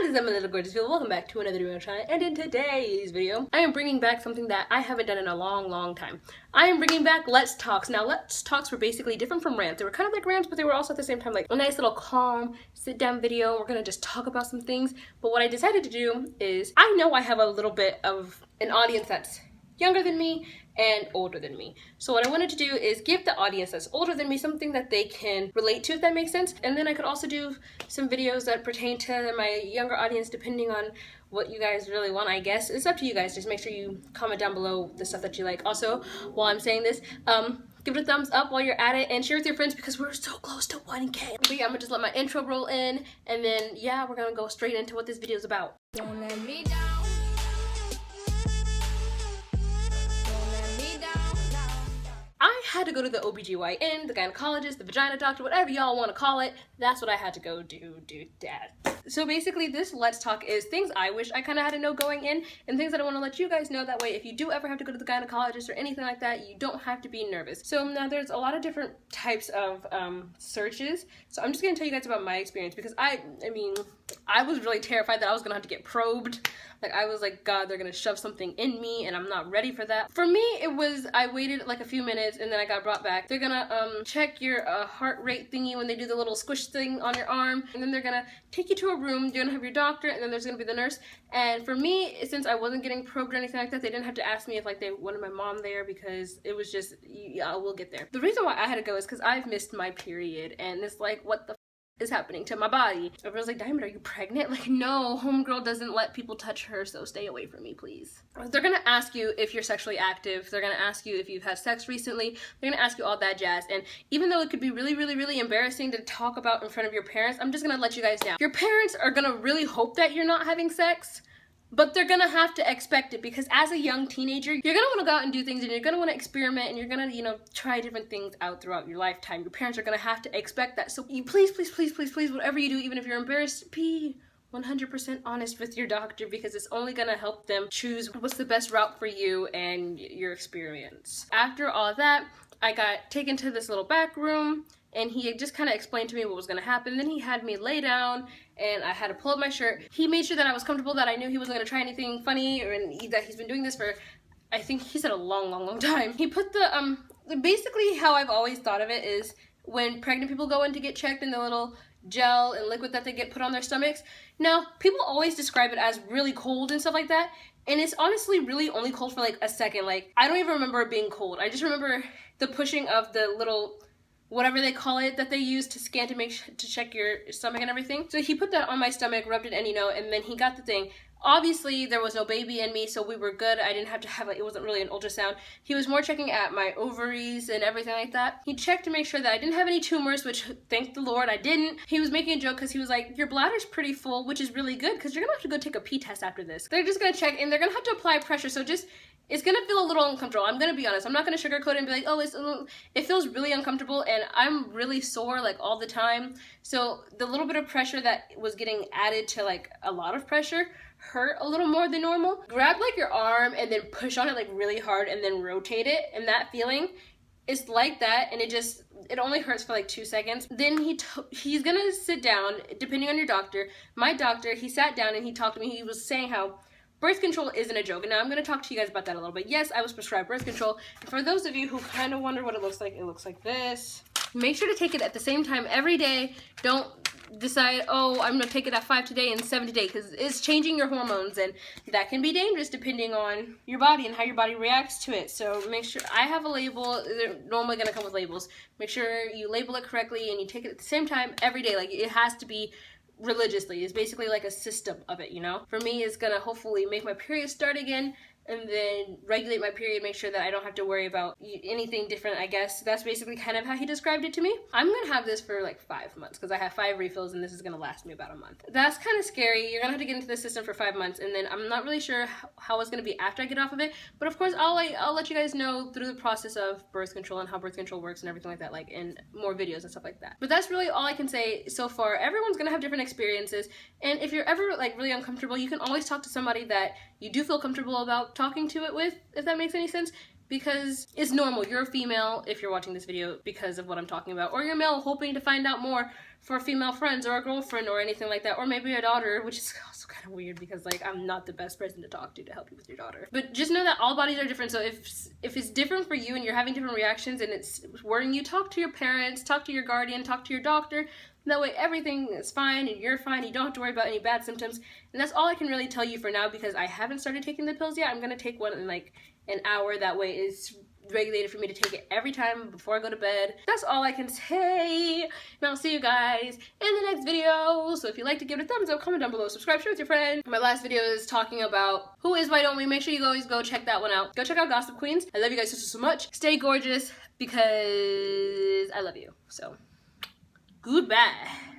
What is up, my little gorgeous people? Welcome back to another video on channel, and in today's video, I am bringing back something that I haven't done in a long time. I am bringing back Let's Talks. Now, Let's Talks were basically different from rants. They were kind of like rants, but they were also at the same time like a nice little calm sit-down video. We're gonna just talk about some things. But what I decided to do is, I know I have a little bit of an audience that's younger than me and older than me. So what I wanted to do is give the audience that's older than me something that they can relate to, if that makes sense. And then I could also do some videos that pertain to my younger audience, depending on what you guys really want, I guess. It's up to you guys. Just make sure you comment down below the stuff that you like. Also, while I'm saying this, give it a thumbs up while you're at it and share with your friends because we're so close to 1K. But yeah, I'm gonna just let my intro roll in, and then yeah, we're gonna go straight into what this video is about. Don't let me down. I had to go to the OBGYN, the gynecologist, the vagina doctor, whatever y'all want to call it. That's what I had to go do, Dad. So basically, this Let's Talk is things I wish I kind of had to know going in, and things that I want to let you guys know. That way, if you do ever have to go to the gynecologist or anything like that, you don't have to be nervous. So now there's a lot of different types of searches. So I'm just going to tell you guys about my experience, because I mean, I was really terrified that I was going to have to get probed. Like, I was like, God, they're going to shove something in me, and I'm not ready for that. For me, it was, I waited like a few minutes, and then I got brought back. They're going to check your heart rate thingy when they do the little squish thing on your arm, and then they're going to take you to a room. You're going to have your doctor, and then there's going to be the nurse. And for me, since I wasn't getting probed or anything like that, they didn't have to ask me if like they wanted my mom there, because it was just, yeah, we'll get there. The reason why I had to go is because I've missed my period, and it's like, what the is happening to my body? Everyone's like, Diamond, are you pregnant? Like, no, homegirl doesn't let people touch her, so stay away from me, please. They're gonna ask you if you're sexually active. They're gonna ask you if you've had sex recently. They're gonna ask you all that jazz. And even though it could be really embarrassing to talk about in front of your parents, I'm just gonna let you guys know. Your parents are gonna really hope that you're not having sex, but they're gonna have to expect it, because as a young teenager, you're gonna wanna go out and do things, and you're gonna wanna experiment, and you're gonna, you know, try different things out throughout your lifetime. Your parents are gonna have to expect that. So you please, whatever you do, even if you're embarrassed, be 100% honest with your doctor, because it's only gonna help them choose what's the best route for you and your experience. After all that, I got taken to this little back room, and he just kind of explained to me what was going to happen. Then he had me lay down, and I had to pull up my shirt. He made sure that I was comfortable, that I knew he wasn't going to try anything funny, or that he's been doing this for, I think he said a long time. He put the, basically how I've always thought of it is when pregnant people go in to get checked, in the little gel and liquid that they get put on their stomachs. Now, people always describe it as really cold and stuff like that, and it's honestly really only cold for like a second. Like, I don't even remember it being cold. I just remember the pushing of the little, whatever they call it, that they use to scan to check your stomach and everything. So he put that on my stomach, rubbed it in, you know, and then he got the thing. Obviously, there was no baby in me, so we were good. I didn't have to have, like, it wasn't really an ultrasound. He was more checking at my ovaries and everything like that. He checked to make sure that I didn't have any tumors, which, thank the Lord, I didn't. He was making a joke because he was like, your bladder's pretty full, which is really good, because you're gonna have to go take a pee test after this. They're just gonna check, and they're gonna have to apply pressure, so just, it's gonna feel a little uncomfortable. I'm gonna be honest. I'm not gonna sugarcoat it and be like, oh, it feels really uncomfortable, and I'm really sore like all the time. So the little bit of pressure that was getting added to like a lot of pressure hurt a little more than normal. Grab like your arm and then push on it like really hard and then rotate it, and that feeling is like that, and it only hurts for like 2 seconds. Then he's gonna sit down, depending on your doctor. My doctor, he sat down and he talked to me. He was saying how birth control isn't a joke. And now I'm going to talk to you guys about that a little bit. Yes, I was prescribed birth control. And for those of you who kind of wonder what it looks like this. Make sure to take it at the same time every day. Don't decide, oh, I'm going to take it at 5 today and 7 today, because it's changing your hormones, and that can be dangerous depending on your body and how your body reacts to it. So make sure, I have a label. They're normally going to come with labels. Make sure you label it correctly and you take it at the same time every day. Like, it has to be religiously. It's basically like a system of it, you know? For me, it's gonna hopefully make my period start again, and then regulate my period, make sure that I don't have to worry about anything different, I guess. That's basically kind of how he described it to me. I'm gonna have this for like 5 months, because I have 5 refills, and this is gonna last me about a month. That's kind of scary. You're gonna have to get into the system for 5 months, and then I'm not really sure how it's gonna be after I get off of it, but of course I'll let you guys know through the process of birth control and how birth control works and everything like that, like in more videos and stuff like that. But that's really all I can say so far. Everyone's gonna have different experiences, and if you're ever like really uncomfortable, you can always talk to somebody that you do feel comfortable about talking to it with, if that makes any sense. because it's normal. You're a female if you're watching this video because of what I'm talking about, or you're male hoping to find out more for female friends or a girlfriend or anything like that, or maybe a daughter, which is also kind of weird because like I'm not the best person to talk to help you with your daughter. But just know that all bodies are different, so if it's different for you and you're having different reactions and it's worrying you, talk to your parents, talk to your guardian, talk to your doctor. That way everything is fine and you're fine. You don't have to worry about any bad symptoms. And that's all I can really tell you for now because I haven't started taking the pills yet. I'm gonna take one in like an hour. That way it's regulated for me to take it every time before I go to bed. That's all I can say. And I'll see you guys in the next video. So if you'd like to give it a thumbs up, comment down below, subscribe, share with your friend. My last video is talking about who is, why don't we. Make sure you always go check that one out. Go check out Gossip Queens. I love you guys so much. Stay gorgeous because I love you. So goodbye.